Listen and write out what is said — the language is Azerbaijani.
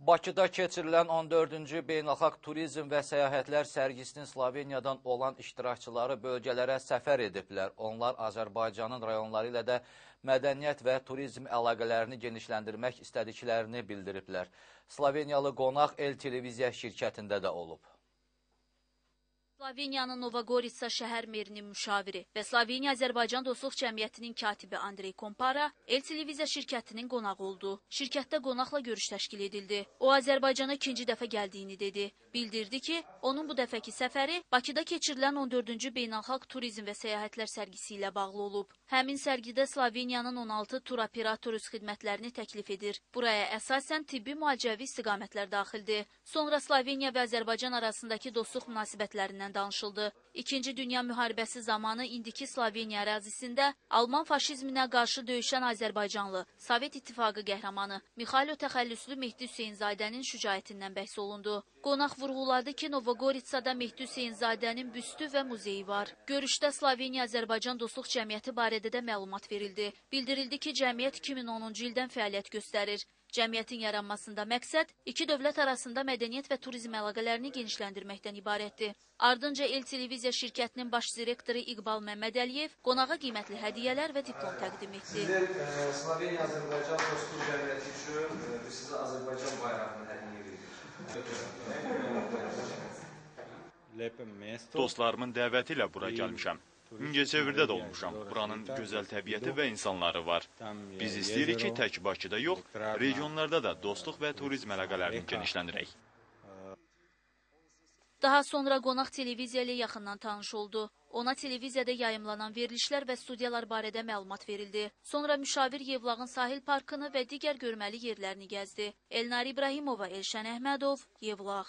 Bakıda keçirilən 14-cü Beynəlxalq Turizm və Səyahətlər sərgisinin Sloveniyadan olan iştirakçıları bölgələrə səfər ediblər. Onlar Azərbaycanın rayonları ilə də mədəniyyət və turizm əlaqələrini genişləndirmək istədiklərini bildiriblər. Sloveniyalı qonaq El Televiziya şirkətində də olub. Sloveniyanın Novogoritsa şəhər merinin müşaviri və Sloveniya-Azərbaycan Dostluq Cəmiyyətinin katibi Andrey Kompara El Televiziya şirkətinin qonağı oldu. Şirkətdə qonaqla görüş təşkil edildi. O, Azərbaycana ikinci dəfə gəldiyini dedi. Bildirdi ki, onun bu dəfəki səfəri Bakıda keçirilən 14-cü Beynəlxalq Turizm və Səyahətlər sərgisi ilə bağlı olub. Həmin sərgidə Sloveniyanın 16 tur operatoruz xidmətlərini təklif edir. Buraya əsasən tibbi müalicəvi istiqamətlər daxildir. Sonra Sloveniya və Azərbaycan arasındakı dostluq münasibətlərindən danışıldı. İkinci Dünya müharibəsi zamanı indiki Sloveniya ərazisində Alman faşizminə qarşı döyüşən Azərbaycanlı, Sovet İttifaqı qəhrəmanı Mixailo təxəllüslü Mehdi Hüseynzadənin şücaətindən bəhs olundu. Qonaq vurğuladı ki, Novogoritsada Mehdi Hüseynzadənin büstü və muzeyi var. Görüşdə Sloveniya-Azərbaycan Dostluq Cəmiyyəti barədə də məlumat verildi. Bildirildi ki, cəmiyyət 2010-cu ildən fəaliyyət göstərir. Cəmiyyətin yaranmasında məqsəd iki dövlət arasında mədəniyyət və turizm əlaqələrini genişləndirməkdən ibarətdir. Ardınca El Televiziya şirkətinin baş direktoru İqbal Məmmədəliyev qonağa qiymətli hədiyyələr və diplom təqdim etdi. Sizlər Sloveniya-Azərbaycan Dostluq Cəmiyyəti üçün sizə Azərbaycan bayrağını hədiyyə edir. Dostlarımın dəvəti ilə bura gəlmişəm. Mingəçevirdə də olmuşam. Buranın gözəl təbiəti və insanları var. Biz istəyirik ki, tək Bakıda yox, regionlarda da dostluq və turizm əlaqələrini genişləndirək. Daha sonra qonaq televiziya ilə yaxından tanış oldu. Ona televiziyada yayımlanan verilişlər və studiyalar barədə məlumat verildi. Sonra müşavir Yevlağın sahil parkını və digər görməli yerlərini gəzdi. Elnari İbrahimova, Elşən Əhmədov, Yevlağ.